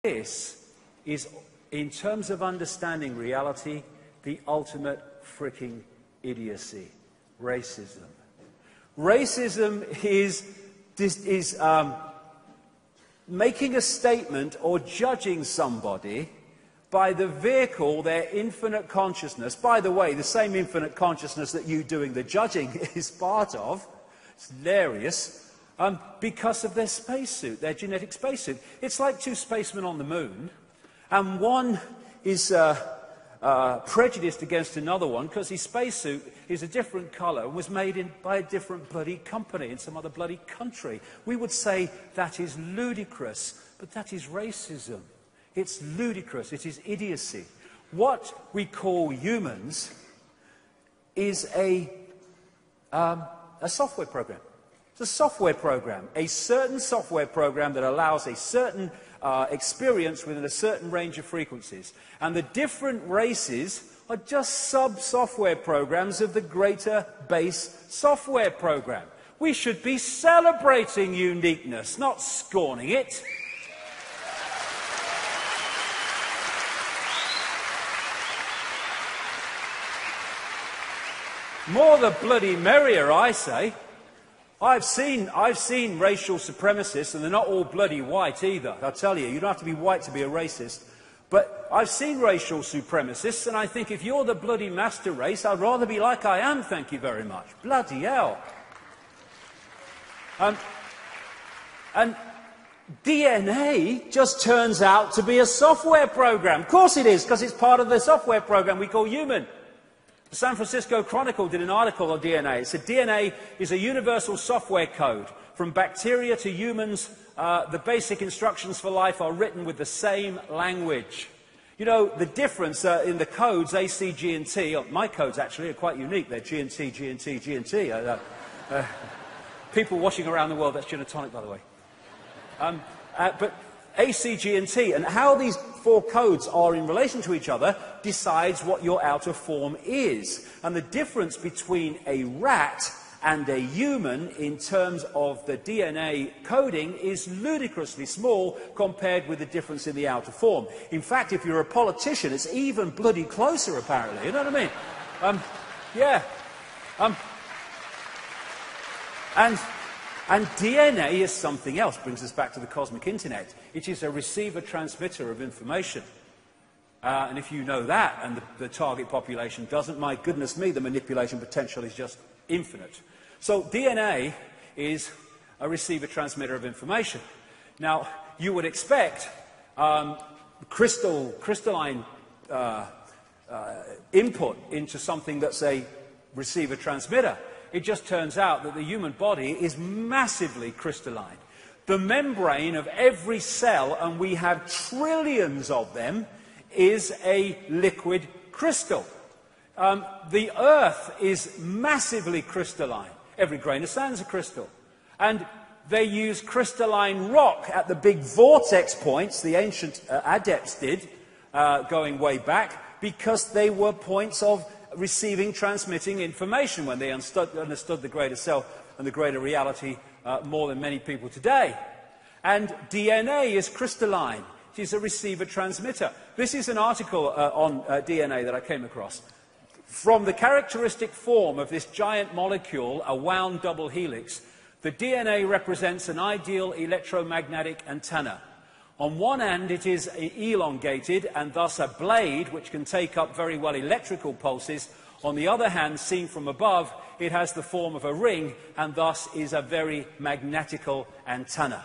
This is, in terms of understanding reality, the ultimate freaking idiocy. Racism. Racism is making a statement or judging somebody by the vehicle, their infinite consciousness. By the way, the same infinite consciousness that you doing the judging is part of. It's hilarious. Because of their spacesuit, their genetic spacesuit. It's like two spacemen on the moon, and one is prejudiced against another one because his spacesuit is a different colour and was made by a different bloody company in some other bloody country. We would say that is ludicrous, but that is racism. It's ludicrous. It is idiocy. What we call humans is a software program. It's a software program, a certain software program that allows a certain experience within a certain range of frequencies. And the different races are just sub-software programs of the greater base software program. We should be celebrating uniqueness, not scorning it. More the bloody merrier, I say. I've seen racial supremacists, and they're not all bloody white either. I'll tell you, you don't have to be white to be a racist. But I've seen racial supremacists, and I think if you're the bloody master race, I'd rather be like I am, thank you very much. Bloody hell. And DNA just turns out to be a software program. Of course it is, because it's part of the software program we call human. The San Francisco Chronicle did an article on DNA. It said DNA is a universal software code. From bacteria to humans, the basic instructions for life are written with the same language. You know, the difference in the codes, A, C, G, and T, my codes actually are quite unique. They're G and T, G and T, G and T. People watching around the world, that's gin and tonic, by the way. But A, C, G, and T, and how these four codes are in relation to each other decides what your outer form is. And the difference between a rat and a human in terms of the DNA coding is ludicrously small compared with the difference in the outer form. In fact, if you're a politician, it's even bloody closer, apparently. You know what I mean? Yeah. And DNA is something else. Brings us back to the cosmic internet. It is a receiver-transmitter of information. And if you know that, and the target population doesn't, my goodness me, the manipulation potential is just infinite. So DNA is a receiver-transmitter of information. Now, you would expect crystalline input into something that's a receiver-transmitter. It just turns out that the human body is massively crystalline. The membrane of every cell, and we have trillions of them, is a liquid crystal. The Earth is massively crystalline. Every grain of sand is a crystal. And they use crystalline rock at the big vortex points, the ancient adepts did, going way back, because they were points of receiving, transmitting information when they understood the greater self and the greater reality more than many people today. And DNA is crystalline. It is a receiver-transmitter. This is an article on DNA that I came across. From the characteristic form of this giant molecule, a wound double helix, the DNA represents an ideal electromagnetic antenna. On one end, it is elongated and thus a blade which can take up very well electrical pulses. On the other hand, seen from above, it has the form of a ring and thus is a very magnetical antenna.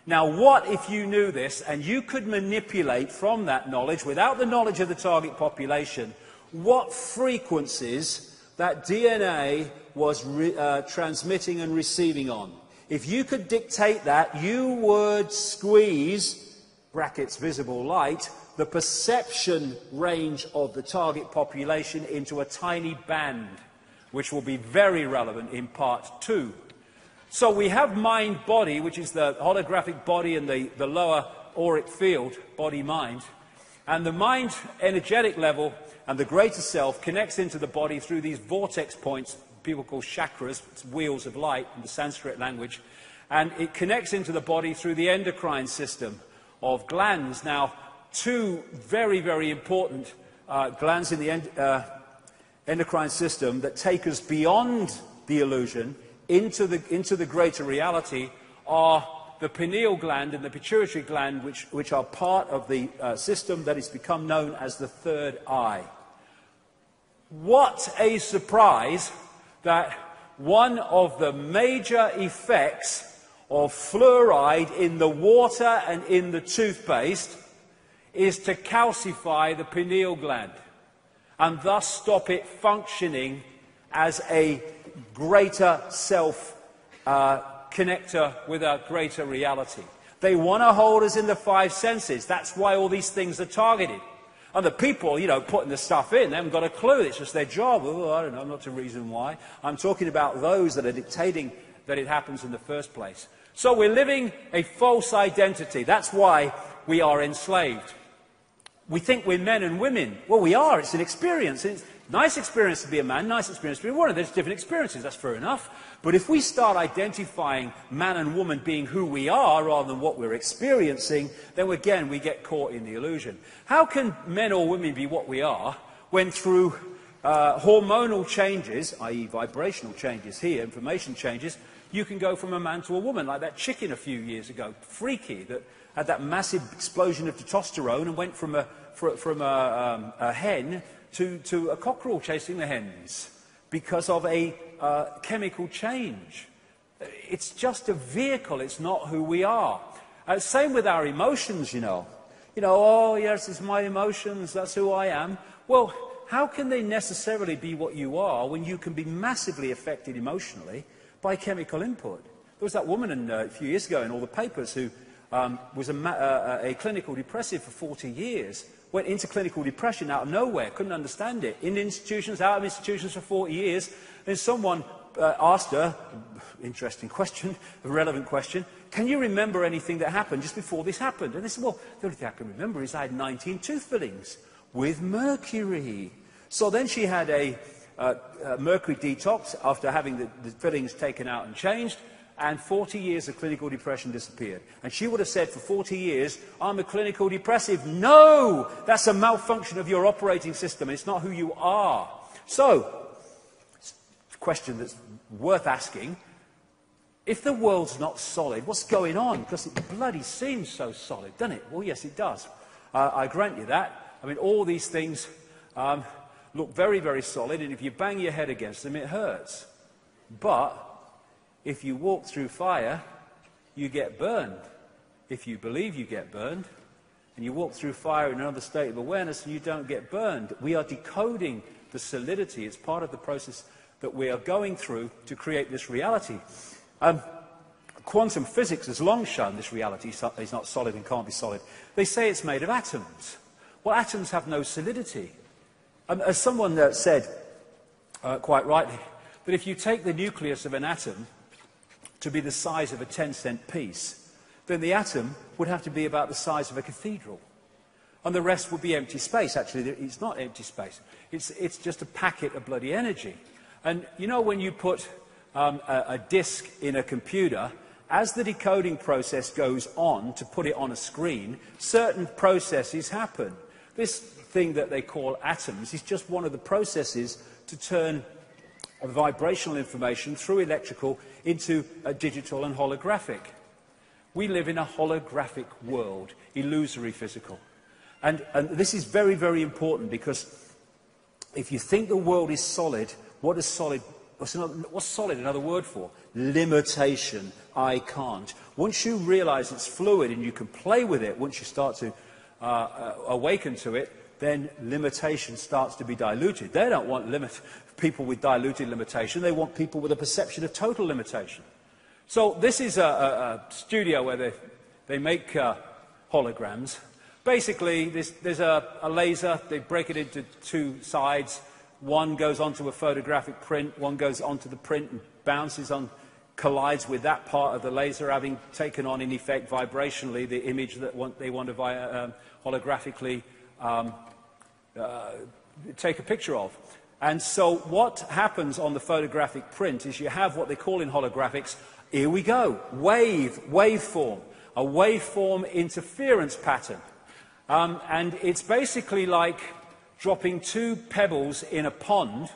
Now, what if you knew this and you could manipulate from that knowledge, without the knowledge of the target population, what frequencies that DNA was transmitting and receiving on? If you could dictate that, you would squeeze, brackets visible light, the perception range of the target population into a tiny band, which will be very relevant in part 2. So we have mind-body, which is the holographic body and the lower auric field, body-mind. And the mind energetic level and the greater self connects into the body through these vortex points, people call chakras, it's wheels of light in the Sanskrit language. And it connects into the body through the endocrine system. of glands. Now, two very, very important glands in the endocrine system that take us beyond the illusion into the greater reality are the pineal gland and the pituitary gland, which are part of the system that has become known as the third eye. What a surprise that one of the major effects of fluoride in the water and in the toothpaste is to calcify the pineal gland and thus stop it functioning as a greater self connector with a greater reality. They want to hold us in the five senses. That's why all these things are targeted. And the people, you know, putting the stuff in, they haven't got a clue. It's just their job. Oh, I don't know, not a reason why. I'm talking about those that are dictating that it happens in the first place. So we're living a false identity. That's why we are enslaved. We think we're men and women. Well, we are. It's an experience. It's a nice experience to be a man, nice experience to be a woman. There's different experiences. That's fair enough. But if we start identifying man and woman being who we are rather than what we're experiencing, then again we get caught in the illusion. How can men or women be what we are when through hormonal changes, i.e. vibrational changes here, information changes, you can go from a man to a woman, like that chicken a few years ago, freaky, that had that massive explosion of testosterone and went from a hen to a cockerel chasing the hens because of a chemical change. It's just a vehicle, it's not who we are. Same with our emotions, you know. Oh yes, it's my emotions, that's who I am. Well, how can they necessarily be what you are when you can be massively affected emotionally by chemical input? There was that woman a few years ago in all the papers who was a clinical depressive for 40 years, went into clinical depression out of nowhere, couldn't understand it, in institutions, out of institutions for 40 years. Then someone asked her, interesting question, a relevant question, can you remember anything that happened just before this happened? And they said, well, the only thing I can remember is I had 19 tooth fillings with mercury. So then she had a mercury detox after having the fillings taken out and changed, and 40 years of clinical depression disappeared. And she would have said for 40 years, I'm a clinical depressive. No! That's a malfunction of your operating system. It's not who you are. So, it's a question that's worth asking. If the world's not solid, what's going on? Because it bloody seems so solid, doesn't it? Well, yes, it does. I grant you that. I mean, all these things look very, very solid, and if you bang your head against them, it hurts. But if you walk through fire, you get burned. If you believe you get burned, and you walk through fire in another state of awareness and you don't get burned, we are decoding the solidity. It's part of the process that we are going through to create this reality. Quantum physics has long shown this reality is not solid and can't be solid. They say it's made of atoms. Well, atoms have no solidity. As someone said, quite rightly, that if you take the nucleus of an atom to be the size of a 10-cent piece, then the atom would have to be about the size of a cathedral. And the rest would be empty space. Actually, it's not empty space. It's just a packet of bloody energy. And you know when you put a disk in a computer, as the decoding process goes on to put it on a screen, certain processes happen. This thing that they call atoms is just one of the processes to turn vibrational information through electrical into digital and holographic. We live in a holographic world, illusory physical. And this is very, very important, because if you think the world is solid, what is solid? What's solid another word for? Limitation. I can't. Once you realize it's fluid and you can play with it, once you start to awaken to it, then limitation starts to be diluted. They don't want people with diluted limitation. They want people with a perception of total limitation. So this is a studio where they make holograms. Basically, there's a laser. They break it into two sides. One goes onto a photographic print. One goes onto the print and bounces on, collides with that part of the laser, having taken on, in effect, vibrationally, the image that they want to holographically take a picture of. And so what happens on the photographic print is you have what they call in holographics, here we go, waveform. a waveform interference pattern. And it's basically like dropping two pebbles in a pond,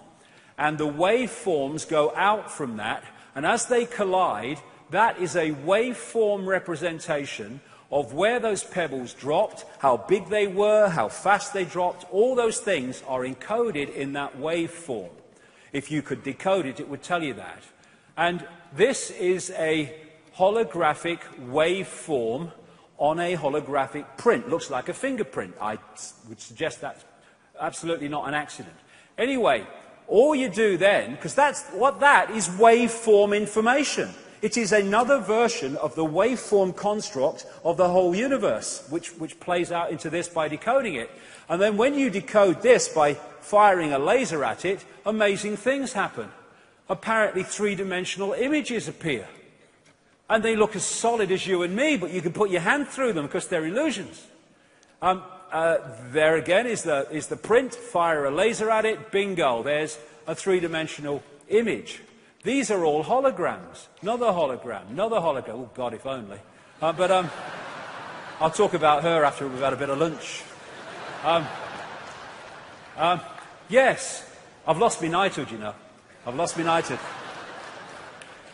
and the waveforms go out from that, and as they collide, that is a waveform representation of where those pebbles dropped, how big they were, how fast they dropped. All those things are encoded in that waveform. If you could decode it, it would tell you that. And this is a holographic waveform on a holographic print. Looks like a fingerprint. I would suggest that's absolutely not an accident. Anyway, all you do then, because that is waveform information. It is another version of the waveform construct of the whole universe, which plays out into this by decoding it. And then when you decode this by firing a laser at it, amazing things happen. Apparently three-dimensional images appear. And they look as solid as you and me, but you can put your hand through them because they're illusions. There again is the print, fire a laser at it, bingo, there's a three-dimensional image. These are all holograms. Another hologram, another hologram. Oh, God, if only. I'll talk about her after we've had a bit of lunch. Yes, I've lost my knighthood, you know. I've lost my knighthood.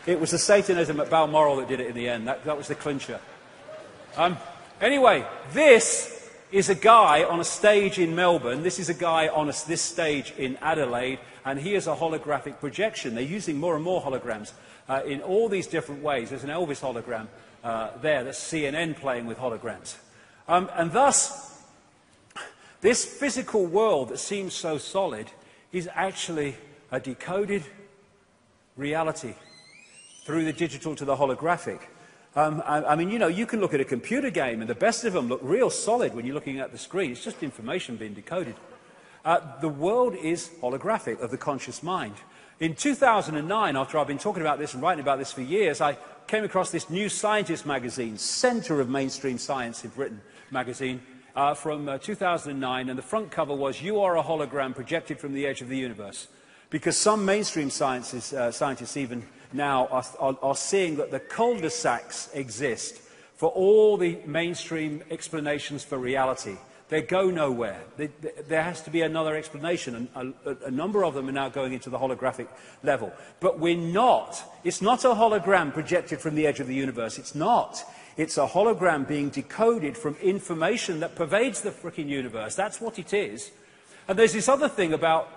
It was the Satanism at Balmoral that did it in the end. That was the clincher. Anyway, this is a guy on a stage in Melbourne. This is a guy on this stage in Adelaide, and he is a holographic projection. They're using more and more holograms in all these different ways. There's an Elvis hologram there. That's CNN playing with holograms. And thus, this physical world that seems so solid is actually a decoded reality through the digital to the holographic. I mean, you know, you can look at a computer game, and the best of them look real solid when you're looking at the screen. It's just information being decoded. The world is holographic, of the conscious mind. In 2009, after I've been talking about this and writing about this for years, I came across this New Scientist magazine, centre of mainstream science in Britain magazine, from 2009, and the front cover was, "You are a hologram projected from the edge of the universe." Because some mainstream scientists even now are seeing that the cul-de-sacs exist for all the mainstream explanations for reality. They go nowhere. There has to be another explanation, and a number of them are now going into the holographic level. But we're not. It's not a hologram projected from the edge of the universe. It's not. It's a hologram being decoded from information that pervades the frickin' universe. That's what it is. And there's this other thing about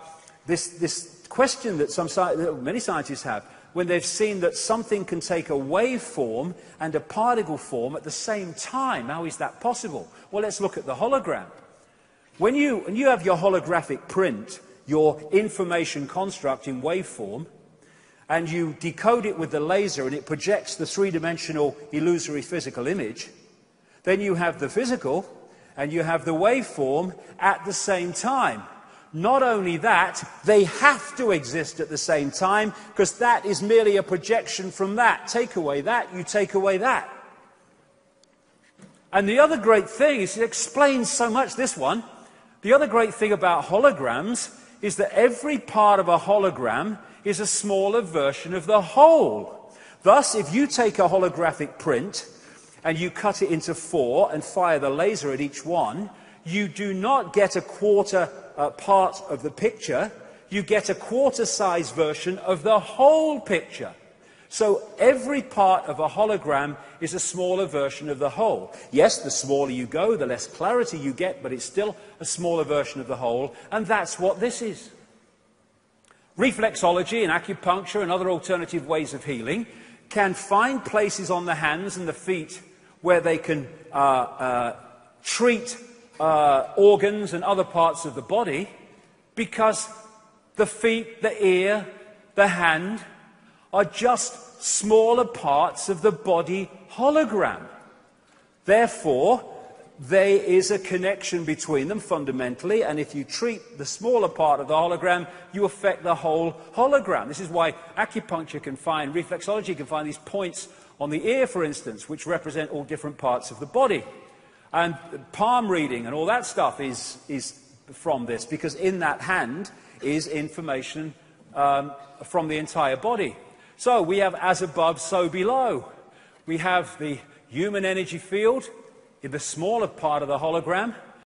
this question that many scientists have, when they've seen that something can take a waveform and a particle form at the same time. How is that possible? Well, let's look at the hologram. When you have your holographic print, your information construct in waveform, and you decode it with the laser and it projects the three-dimensional illusory physical image, then you have the physical and you have the waveform at the same time. Not only that, they have to exist at the same time, because that is merely a projection from that. Take away that, you take away that. And the other great thing is, it explains so much, this one. The other great thing about holograms is that every part of a hologram is a smaller version of the whole. Thus, if you take a holographic print and you cut it into 4 and fire the laser at each one, you do not get a quarter part of the picture, you get a quarter-size version of the whole picture. So every part of a hologram is a smaller version of the whole. Yes, the smaller you go, the less clarity you get, but it's still a smaller version of the whole, and that's what this is. Reflexology and acupuncture and other alternative ways of healing can find places on the hands and the feet where they can treat organs and other parts of the body, because the feet, the ear, the hand are just smaller parts of the body hologram. Therefore, there is a connection between them fundamentally, and if you treat the smaller part of the hologram, you affect the whole hologram. This is why acupuncture can find, reflexology can find these points on the ear, for instance, which represent all different parts of the body. And palm reading and all that stuff is from this, because in that hand is information from the entire body. So we have as above, so below. We have the human energy field in the smaller part of the hologram,